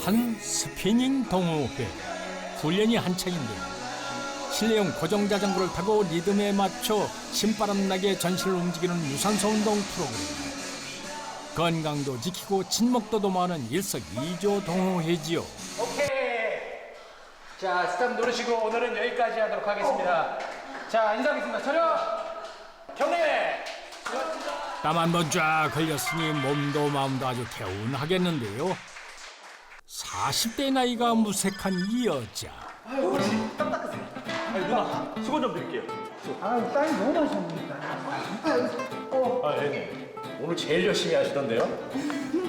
한 스피닝 동호회. 훈련이 한창인데요. 실내용 고정 자전거를 타고 리듬에 맞춰 신바람 나게 전신을 움직이는 유산소 운동 프로그램. 건강도 지키고 친목도 도모하는 일석이조 동호회지요. 오케이. 자, 스탑 누르시고 오늘은 여기까지 하도록 하겠습니다. 자, 인사하겠습니다. 촬영. 경례. 땀 한 번 쫙 흘렸으니 몸도 마음도 아주 개운하겠는데요. 40대 나이가 무색한 이 여자. 아니 누나 수건 좀 드릴게요. 아유, 땀이 너무 나셨습니다. 아, 네. 오늘 제일 열심히 하시던데요?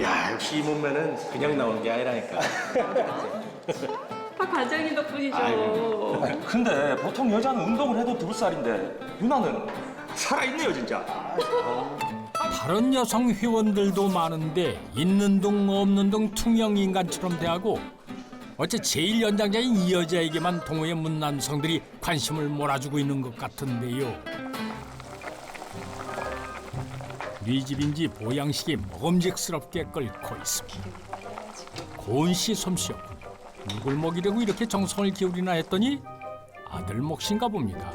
야, 역시 이 몸매는 그냥 나오는 게 아니라니까. 다 과장님 덕분이죠. 아니, 근데 보통 여자는 운동을 해도 2살인데 누나는 살아있네요 진짜. 다른 여성 회원들도 많은데 있는 둥 없는 둥 투명 인간처럼 대하고 어째 제일 연장자인 이 여자에게만 동호회 문 남성들이 관심을 몰아주고 있는 것 같은데요. 우리 집인지 보양식이 먹음직스럽게 끓고 있습니다. 고은 씨 솜씨였군요. 누굴 먹이려고 이렇게 정성을 기울이나 했더니 아들 몫인가 봅니다.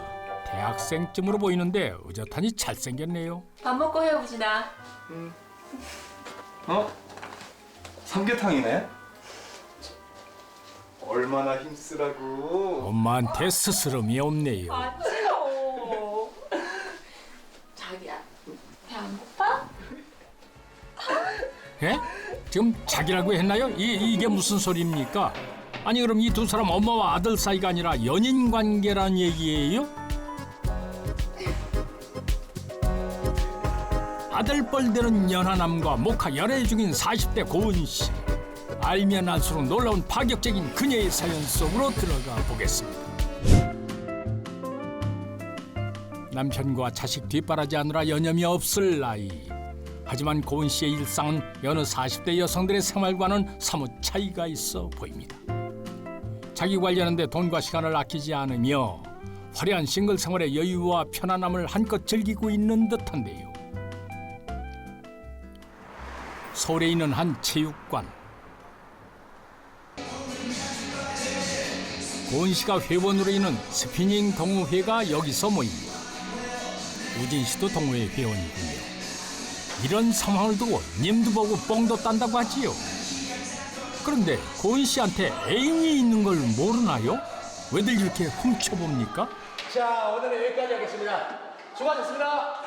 대학생쯤으로 보이는데 의젓하니 잘생겼네요. 밥 먹고 해요, 우진아. 어? 삼계탕이네? 얼마나 힘쓰라고. 엄마한테 스스럼이 없네요. 맞지요. 자기야, 배 안 고파? 예? 지금 자기라고 했나요? 이게 무슨 소리입니까? 아니 그럼 이 두 사람 엄마와 아들 사이가 아니라 연인 관계란 얘기예요? 아들뻘되는 연하남과 목하 열애 중인 40대 고은 씨. 알면 알수록 놀라운 파격적인 그녀의 사연 속으로 들어가 보겠습니다. 남편과 자식 뒷바라지하느라 여념이 없을 나이. 하지만 고은 씨의 일상은 여느 40대 여성들의 생활과는 사뭇 차이가 있어 보입니다. 자기 관리하는데 돈과 시간을 아끼지 않으며 화려한 싱글 생활의 여유와 편안함을 한껏 즐기고 있는 듯한데요. 서울에 있는 한 체육관. 고은 씨가 회원으로 있는 스피닝 동호회가 여기서 모입니다. 우진 씨도 동호회 회원이군요. 이런 상황을 두고 님도 보고 뽕도 딴다고 하지요. 그런데 고은 씨한테 애인이 있는 걸 모르나요? 왜들 이렇게 훔쳐봅니까? 자, 오늘은 여기까지 하겠습니다. 수고하셨습니다.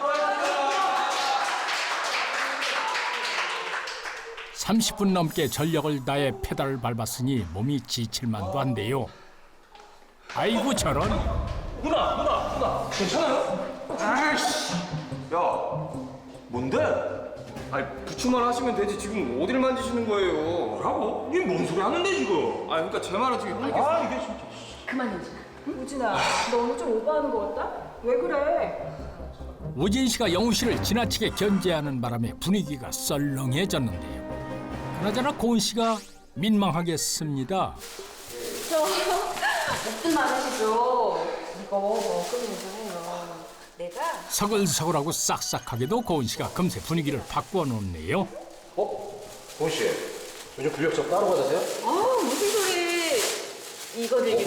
30분 넘게 전력을 다해 페달을 밟았으니 몸이 지칠 만도 한데요. 아이고 저런. 누나 괜찮아요? 아이씨. 야 뭔데? 아니 부축만 하시면 되지 지금 어딜 만지시는 거예요? 뭐라고? 니 뭔 소리 하는데 지금? 아 그러니까 제 말은 지금 아 이게 진짜. 그만해, 우진아. 우진아, 너 오늘 좀 오버하는 것 같다? 왜 그래? 우진 씨가 영우 씨를 지나치게 견제하는 바람에 분위기가 썰렁해졌는데요. 그나저나 고은 씨가 민망하겠습니다. 목좀 많으시죠? 이거 먹으면서 해요. 내가 서글서글하고 싹싹하게도 고은 씨가 금세 분위기를 바꾸어 놓네요. 고은 씨, 요즘 근력 좀 따로 받으세요? 무슨 소리? 이거 되게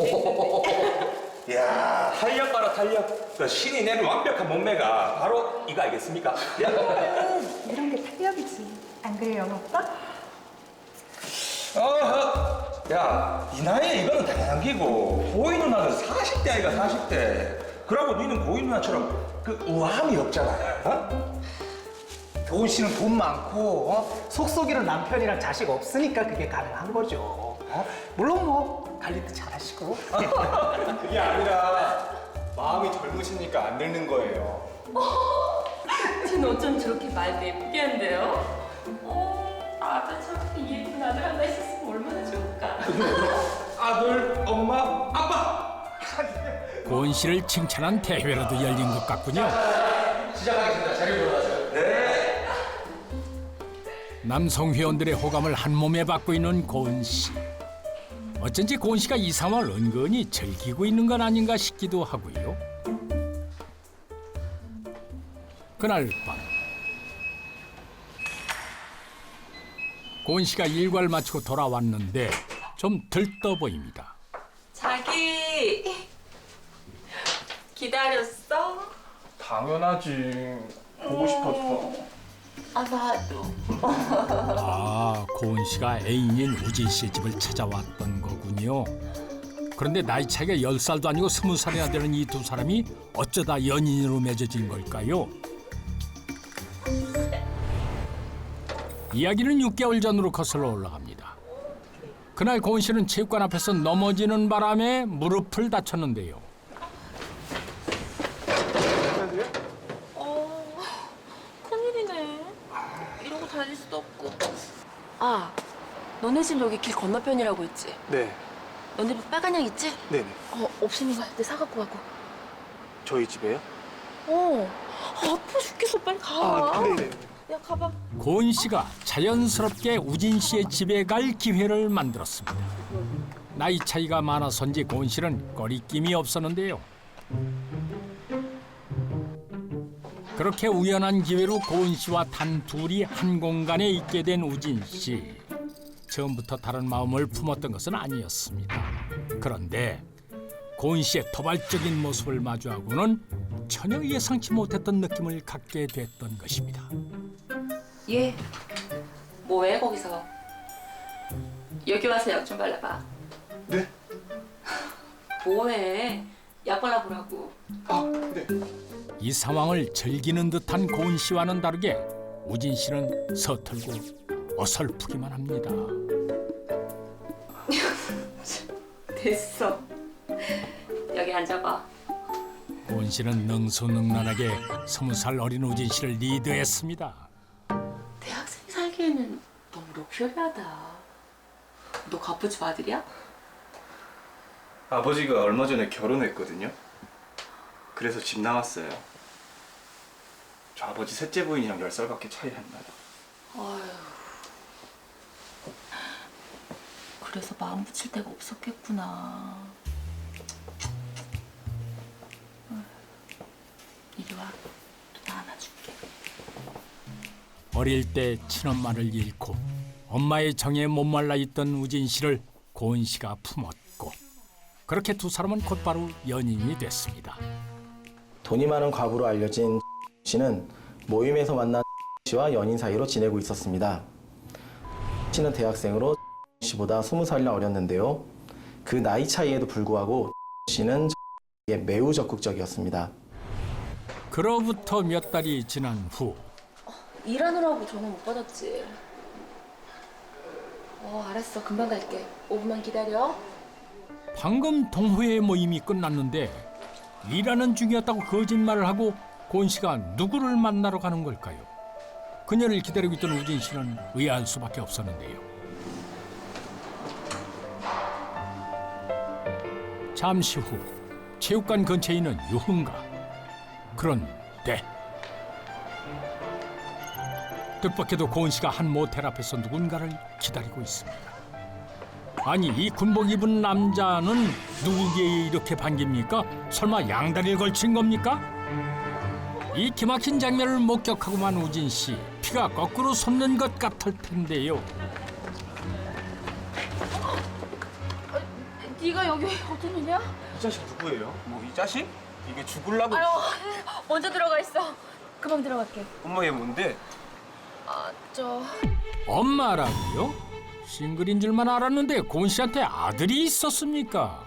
야 탄력 봐라 탄력. 그 신이 내는 완벽한 몸매가 바로 이거 아니겠습니까? 야. 이런 게 탄력이지. 안 그래요, 오빠? 야, 이 나이에 이거는 당연한 기고 고인 누나는 40대 아이가 40대. 그러고 너는 고인 누나처럼 그 우아함이 없잖아. 어? 도훈 씨는 돈 많고 속속이는 남편이랑 자식 없으니까 그게 가능한 거죠. 물론 뭐 관리도 잘하시고. 그게 아니라 마음이 젊으시니까 안 늙는 거예요. 쟤는 어쩜 저렇게 말도 예쁘게 한대요? 아들 저렇게 예쁜 아들 하나 있었으면 얼마나 좋을까? 아들, 엄마, 아빠. 고은 씨를 칭찬한 대회라도 열린 것 같군요. 시작하겠습니다. 자리 들어가세요. 네. 남성 회원들의 호감을 한 몸에 받고 있는 고은 씨. 어쩐지 고은 씨가 이 상황을 은근히 즐기고 있는 건 아닌가 싶기도 하고요. 그날 밤 고은 씨가 일과를 마치고 돌아왔는데 좀 들떠 보입니다. 자기 기다렸어? 당연하지. 보고 싶었어. 아 나도. 아, 고은 씨가 애인인 우진 씨의 집을 찾아왔던 거군요. 그런데 나이 차이가 10살도 아니고 20살이나 되는 이 두 사람이 어쩌다 연인으로 맺어진 걸까요? 이야기는 6개월 전으로 거슬러 올라갑니다. 그날 고은 씨는 체육관 앞에서 넘어지는 바람에 무릎을 다쳤는데요. 큰일이네. 이러고 다닐 수도 없고. 아, 너네 집 여기 길 건너편이라고 했지? 네, 너네 집 빨간 양 있지? 네네. 없으면 갈 때 사갖고 가고. 저희 집에요? 아파 죽겠어. 빨리 가. 네네. 야, 가봐. 고은 씨가 자연스럽게 우진 씨의 집에 갈 기회를 만들었습니다. 나이 차이가 많아서인지 고은 씨는 거리낌이 없었는데요. 그렇게 우연한 기회로 고은 씨와 단 둘이 한 공간에 있게 된 우진 씨. 처음부터 다른 마음을 품었던 것은 아니었습니다. 그런데 고은 씨의 도발적인 모습을 마주하고는 전혀 예상치 못했던 느낌을 갖게 됐던 것입니다. 얘, 뭐해 거기서? 여기 와서 약 좀 발라봐. 네? 뭐해? 약 발라보라고. 네. 이 상황을 즐기는 듯한 고은 씨와는 다르게 우진 씨는 서툴고 어설프기만 합니다. 됐어. 여기 앉아봐. 고은 씨는 능수능란하게 20살 어린 우진 씨를 리드했습니다. 대학생이 살기에는 너무 럭셔리하다. 너 갑부집 아들이야? 아버지가 얼마 전에 결혼했거든요. 그래서 집 나왔어요. 저 아버지 셋째 부인이랑 10살밖에 차이 안 나요. 아휴. 그래서 마음 붙일 데가 없었겠구나. 이리 와. 또 나 안아줄게. 어릴 때 친엄마를 잃고 엄마의 정에 못말라 있던 우진 씨를 고은 씨가 품었고 그렇게 두 사람은 곧바로 연인이 됐습니다. 돈이 많은 과부로 알려진 씨는 모임에서 만난 씨와 연인 사이로 지내고 있었습니다. 씨는 대학생으로 씨보다 20살이나 어렸는데요. 그 나이 차이에도 불구하고 씨는 매우 적극적이었습니다. 그로부터 몇 달이 지난 후 일하느라고 전화 못 받았지. 알았어. 금방 갈게. 5분만 기다려. 방금 동호회 모임이 끝났는데 일하는 중이었다고 거짓말을 하고 고은 씨가 누구를 만나러 가는 걸까요? 그녀를 기다리고 있던 우진 씨는 의아할 수밖에 없었는데요. 잠시 후 체육관 근처에 있는 유흥가. 그런데 뜻밖에도 고은 씨가 한 모텔 앞에서 누군가를 기다리고 있습니다. 아니, 이 군복 입은 남자는 누구에게 이렇게 반깁니까? 설마 양다리를 걸친 겁니까? 이 기막힌 장면을 목격하고만 우진 씨, 피가 거꾸로 솟는 것 같을 텐데요. 네가 여기 어떤 일이야? 이 자식 누구예요? 뭐 이 자식? 이게 죽을라고? 먼저 들어가 있어. 금방 들어갈게. 엄마 얘 뭔데? 엄마라고요? 싱글인 줄만 알았는데 고은 씨한테 아들이 있었습니까?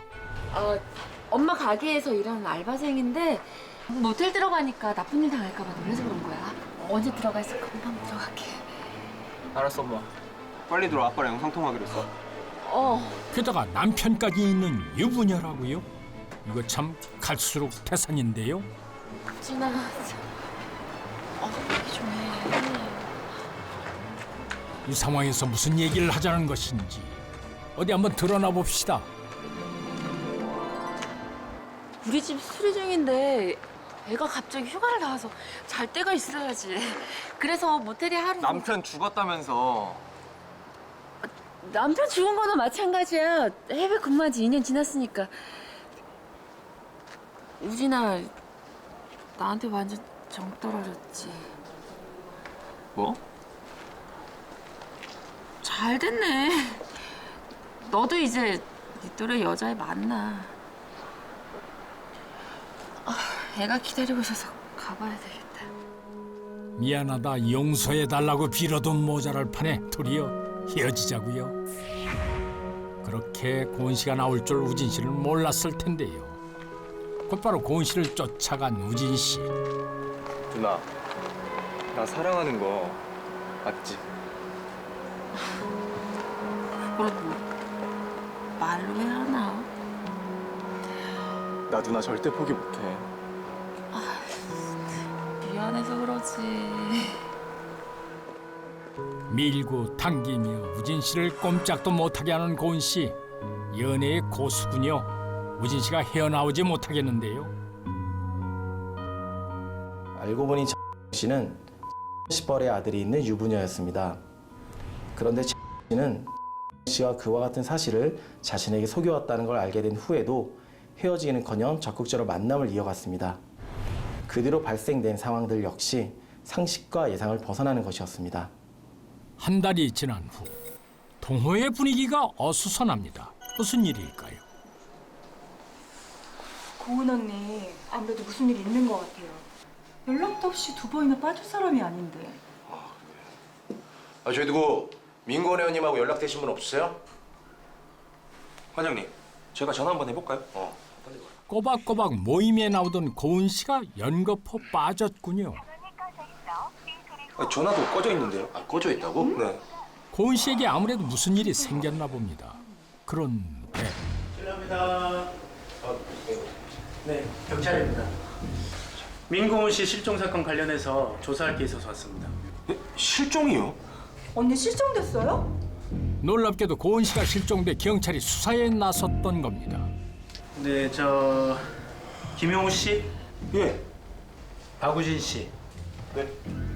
엄마 가게에서 일하는 알바생인데 모텔 들어가니까 나쁜 일 당할까 봐 놀라서 그런 거야. 언제 들어가 있어? 금방 들어갈게. 알았어 엄마. 빨리 들어. 아빠랑 영상통화하기로 했어. 게다가 남편까지 있는 유부녀라고요? 이거 참 갈수록 태산인데요. 진아, 얘기 좀 해. 이 상황에서 무슨 얘기를 하자는 것인지 어디 한번 드러나 봅시다. 우리 집 수리 중인데 애가 갑자기 휴가를 나와서 잘 데가 있어야지. 그래서 모텔에 하루... 남편 죽었다면서. 남편 죽은 거나 마찬가지야. 해외 근무한 지 2년 지났으니까. 우진아, 나한테 완전 정 떨어졌지. 뭐? 잘 잘 됐네. 너도 이제 네 또래 여자애 만나. 애가 기다리고 있어서 가봐야 되겠다. 미안하다 용서해달라고 빌어도 모자랄 판에 도리어 헤어지자고요. 그렇게 고은 씨가 나올 줄 우진 씨는 몰랐을 텐데요. 곧바로 고은 씨를 쫓아간 우진 씨. 누나, 나 사랑하는 거 맞지? 그걸 뭐 말로 해야 하나? 나 누나 절대 포기 못해. 미안해서 그러지. 밀고 당기며 우진 씨를 꼼짝도 못하게 하는 고은 씨. 연애의 고수군요. 우진 씨가 헤어나오지 못하겠는데요. 알고 보니 씨는 시뻘의 아들이 있는 유부녀였습니다. 그런데 씨는 씨와 그와 같은 사실을 자신에게 속여왔다는 걸 알게 된 후에도 헤어지기는커녕 적극적으로 만남을 이어갔습니다. 그 뒤로 발생된 상황들 역시 상식과 예상을 벗어나는 것이었습니다. 한 달이 지난 후 동호회 분위기가 어수선합니다. 무슨 일일까요? 고은 언니 아무래도 무슨 일이 있는 것 같아요. 연락도 없이 2번이나 빠질 사람이 아닌데. 저희 누구 민건 회원님하고 연락되신 분 없으세요? 과장님, 제가 전화 한번 해볼까요? 꼬박꼬박 모임에 나오던 고은 씨가 연거푸 빠졌군요. 전화도 꺼져 있는데요. 꺼져 있다고? 네. 고은 씨에게 아무래도 무슨 일이 생겼나 봅니다. 그런데 실례합니다. 네, 경찰입니다. 민고은 씨 실종 사건 관련해서 조사할 게 있어서 왔습니다. 실종이요? 언니 실종됐어요? 놀랍게도 고은 씨가 실종돼 경찰이 수사에 나섰던 겁니다. 네, 김용우 씨, 예. 박우진 씨, 네.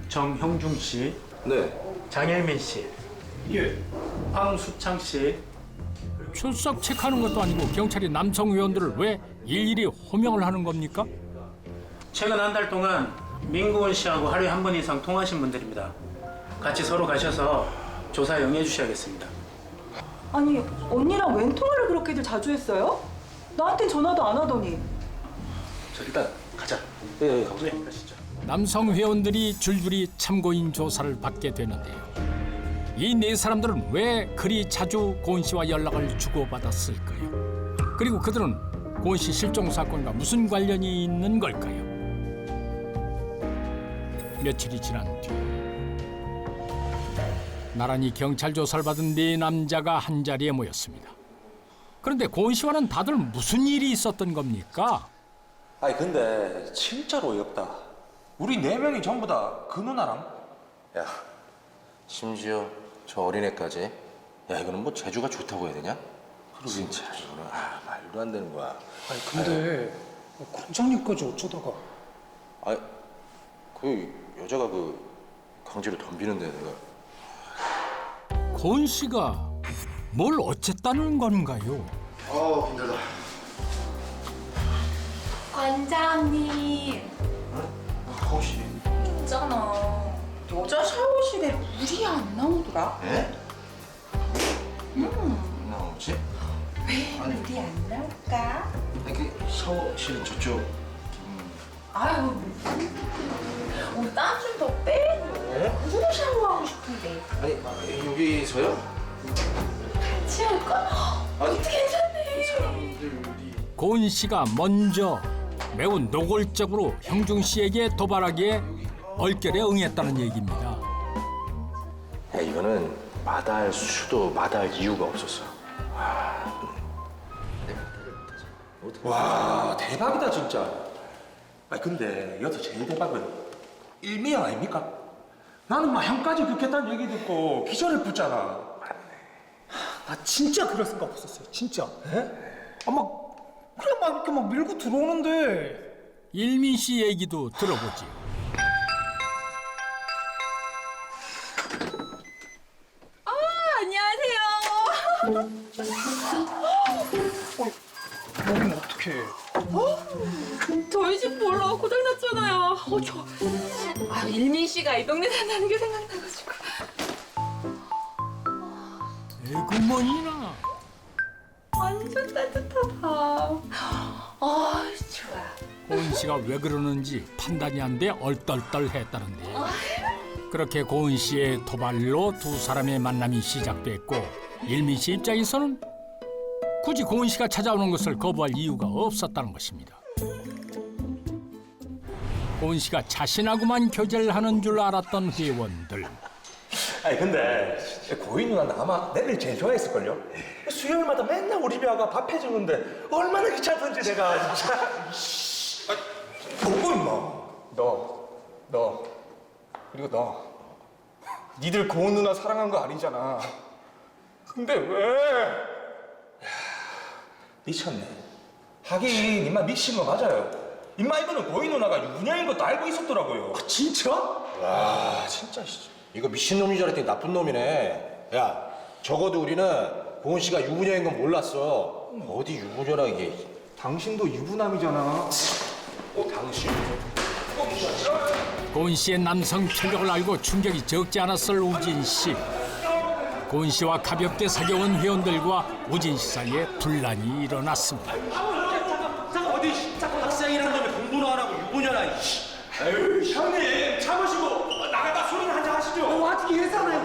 정형중 씨, 네. 장일민 씨, 황수창 씨. 출석 체크하는 것도 아니고 경찰이 남성 회원들을 왜 일일이 호명을 하는 겁니까? 최근 한 달 동안 민고은 씨하고 하루에 한 번 이상 통화하신 분들입니다. 같이 서로 가셔서 조사에 응해주셔야겠습니다. 아니 언니랑 웬 통화를 그렇게들 자주 했어요? 나한텐 전화도 안 하더니. 자, 일단 가자. 예. 가시죠. 남성 회원들이 줄줄이 참고인 조사를 받게 되는데요. 이 네 사람들은 왜 그리 자주 고은 씨와 연락을 주고받았을까요? 그리고 그들은 고은 씨 실종 사건과 무슨 관련이 있는 걸까요? 며칠이 지난 뒤 나란히 경찰 조사를 받은 네 남자가 한자리에 모였습니다. 그런데 고은 씨와는 다들 무슨 일이 있었던 겁니까? 아니 근데 진짜로 어이없다. 우리 4명이 전부 다 그 누나랑? 야, 심지어 저 어린애까지. 야, 이거는 뭐 재주가 좋다고 해야 되냐? 진짜 이거는 말도 안 되는 거야. 아니 근데 관장님까지 어쩌다가? 그 여자가 그 강제로 덤비는데 내가. 고은 씨가 뭘 어쨌다는 건가요? 힘들다. 관장님. 혹시? 있잖아. 여자 샤워실에 물이 안 나오더라. 에? 나오지? 왜 물이 안 나올까? 그 샤워실은 저쪽. 아유, 옷 좀 더 빼고. 물로 샤워하고 싶은데. 아니 여기서요? 같이 할까? 어떻게 괜찮네. 고은 씨가 먼저 매우 노골적으로 형중 씨에게 도발하기에 얼결에 응했다는 얘기입니다. 야, 이거는 마다할 수도 마다할 이유가 없었어. 와 대박이다 진짜. 아니 근데 여기서 제일 대박은 일미형 아닙니까? 나는 막 형까지 그렇겠다는 얘기 듣고 기절을 붙잖아. 나 진짜 그럴 생각 없었어요. 진짜. 그냥 막 이렇게 막 밀고 들어오는데. 일민 씨 얘기도 들어보지요. 먹으면 어떡해. 저희 집 보러 고장났잖아요. 일민 씨가 이 동네 산다는 게 생각나가지고. 에구머니나. 완전 따뜻하다. 아, 좋아. 고은 씨가 왜 그러는지 판단이 안 돼 얼떨떨했다는데요. 그렇게 고은 씨의 도발로 두 사람의 만남이 시작됐고 일미 씨 입장에서는 굳이 고은 씨가 찾아오는 것을 거부할 이유가 없었다는 것입니다. 고은 씨가 자신하고만 교제를 하는 줄 알았던 회원들. 아니 근데 고인 누나는 아마 내를 제일 좋아했을걸요? 수요일마다 맨날 우리 집에 와가 밥 해주는데 얼마나 귀찮던지 내가 진짜. 뭐고 임마? 너 그리고 너 니들 고은 누나 사랑한 거 아니잖아. 근데 왜? 미쳤네. 하긴 임마 미친 거 맞아요. 임마 이거는 고인 누나가 유부녀인 것도 알고 있었더라고요. 진짜? 와 진짜 이거 미친놈인 줄 알았더니 나쁜 놈이네. 야 적어도 우리는 고은 씨가 유부녀인 건 몰랐어. 어디 유부녀라 이게. 당신도 유부남이잖아. 당신. 고은 씨의 남성 편력을 알고 충격이 적지 않았을 우진 씨. 고은 씨와 가볍게 사귀어온 회원들과 우진 씨 사이에 분란이 일어났습니다. 어디 자꾸 학생이라는 놈이 공부나 하라고 유부녀라. 에휴 형님 참으시고 나가다 술이나 한잔 하시죠. 어떻게 예상해?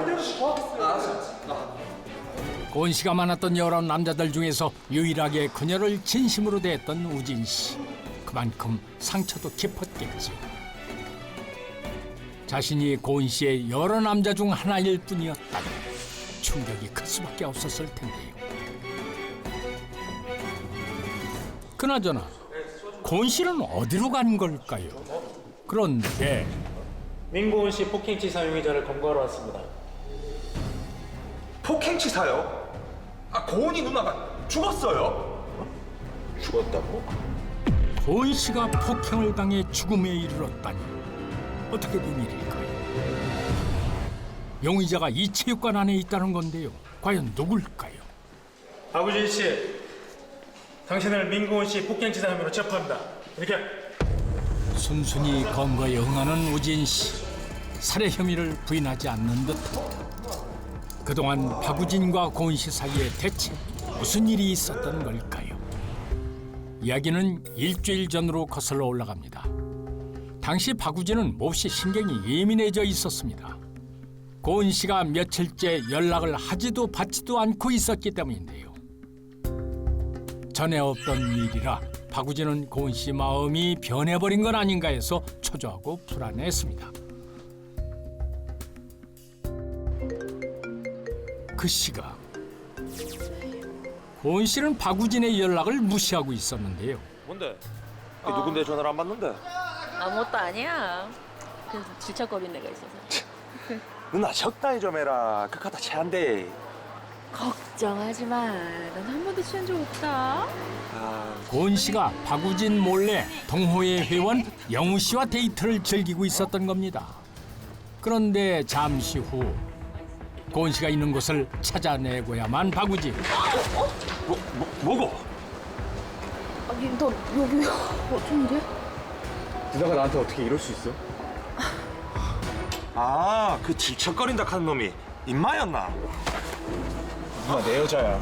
고은 씨가 만났던 여러 남자들 중에서 유일하게 그녀를 진심으로 대했던 우진 씨. 그만큼 상처도 깊었겠지. 자신이 고은 씨의 여러 남자 중 하나일 뿐이었다면 충격이 클 수밖에 없었을 텐데요. 그나저나 고은 씨는 어디로 간 걸까요? 그런데 민고은 씨 폭행치 사용의자를 검거하러 왔습니다. 폭행치사요? 아 고은이 누나가 죽었어요? 죽었다고? 고은 씨가 폭행을 당해 죽음에 이르렀다니 어떻게 된 일일까요? 용의자가 이 체육관 안에 있다는 건데요. 과연 누굴까요? 박우진 씨, 당신을 민고은 씨 폭행치사 혐의로 체포합니다. 이렇게. 순순히 검거에 응하는 우진 씨. 살해 혐의를 부인하지 않는 듯합니다. 그동안 박우진과 고은 씨 사이에 대체 무슨 일이 있었던 걸까요? 이야기는 일주일 전으로 거슬러 올라갑니다. 당시 박우진은 몹시 신경이 예민해져 있었습니다. 고은 씨가 며칠째 연락을 하지도 받지도 않고 있었기 때문인데요. 전에 없던 일이라 박우진은 고은 씨 마음이 변해버린 건 아닌가 해서 초조하고 불안했습니다. 그 시각 고은 씨는 박우진의 연락을 무시하고 있었는데요. 뭔데? 누군데 전화를 안 받는데? 아무것도 아니야. 그래서 질척거리는 애가 있어서. 누나 적당히 좀 해라. 그카다 체한데. 걱정하지 마. 난 한 번도 취한 적 없다. 고은 씨가 박우진 몰래 동호회 회원 영우 씨와 데이트를 즐기고 있었던 겁니다. 그런데 잠시 후 고은 씨가 있는 곳을 찾아내고야만 박우진. 뭐고? 아니, 너 여기 어쩐 일이야? 누나가 나한테 어떻게 이럴 수 있어? 아, 그 질척거린다 하는 놈이 임마였나? 누나 내 여자야.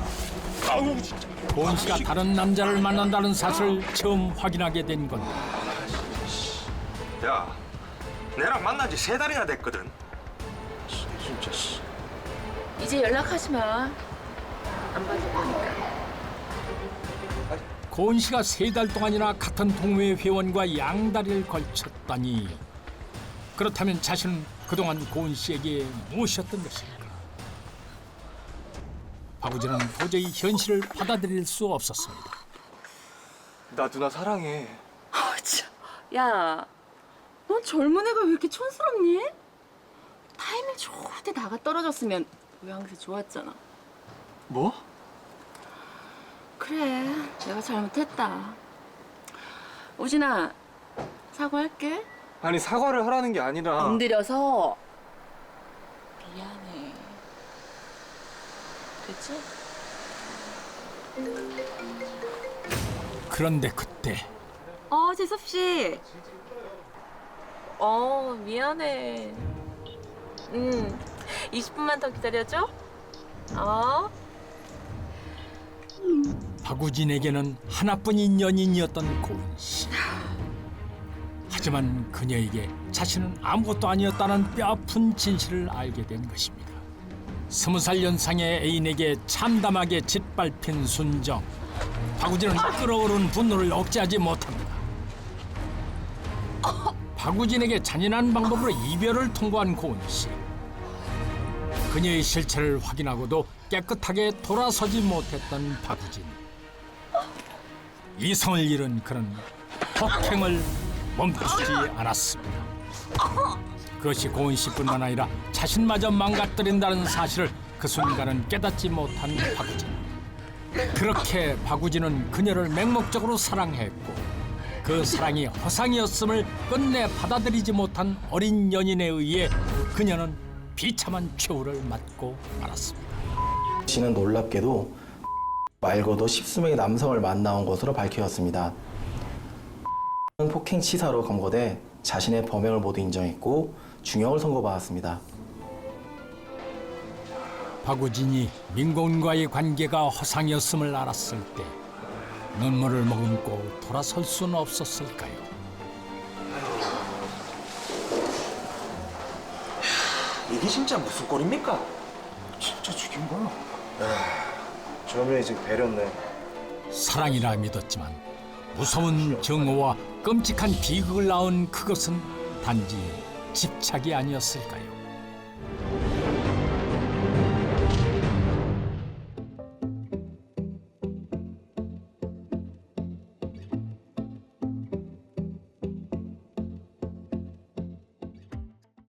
아우 진짜. 고은 씨가 다른 남자를 만난다는 사실을 처음 확인하게 된 건데 야, 내랑 만난 지 3달이나 됐거든. 진짜 씨. 이제 연락하지 마. 안 받을 거니까. 고은 씨가 3달 동안이나 같은 동호회 회원과 양다리를 걸쳤다니 그렇다면 자신은 그동안 고은 씨에게 무엇이었던 것일까? 박우진은 도저히 현실을 받아들일 수 없었습니다. 나 누나 사랑해. 아, 참. 야, 넌 젊은 애가 왜 이렇게 촌스럽니? 타이밍 좋을 때 나가 떨어졌으면 모양새 좋았잖아. 뭐? 그래, 내가 잘못했다. 우진아, 사과할게. 아니 사과를 하라는 게 아니라. 엉들여서 미안해. 됐지? 그런데 그때 재섭 씨. 미안해. 20분만 더 기다려줘. 박우진에게는 하나뿐인 연인이었던 고은 씨. 하지만 그녀에게 자신은 아무것도 아니었다는 뼈아픈 진실을 알게 된 것입니다. 20살 연상의 애인에게 참담하게 짓밟힌 순정. 박우진은 끓어오른 분노를 억제하지 못합니다. 박우진에게 잔인한 방법으로 이별을 통보한 고은 씨. 그녀의 실체를 확인하고도 깨끗하게 돌아서지 못했던 박우진. 이성을 잃은 그는 폭행을 멈추지 않았습니다. 그것이 고은 씨뿐만 아니라 자신마저 망가뜨린다는 사실을 그 순간은 깨닫지 못한 박우진. 그렇게 박우진은 그녀를 맹목적으로 사랑했고 그 사랑이 허상이었음을 끝내 받아들이지 못한 어린 연인에 의해 그녀는 비참한 최후를 맞고 말았습니다. 씨는 놀랍게도 말고도 10수명의 남성을 만나온 것으로 밝혀졌습니다. 폭행 치사로 검거돼 자신의 범행을 모두 인정했고 중형을 선고받았습니다. 박우진이 민고은과의 관계가 허상이었음을 알았을 때 눈물을 머금고 돌아설 수는 없었을까요? 이게 진짜 무슨 꼴입니까? 진짜 죽인 거야. 저놈이 지금 배렸네. 사랑이라 믿었지만 무서운 증오와 끔찍한 비극을 낳은 그것은 단지 집착이 아니었을까요?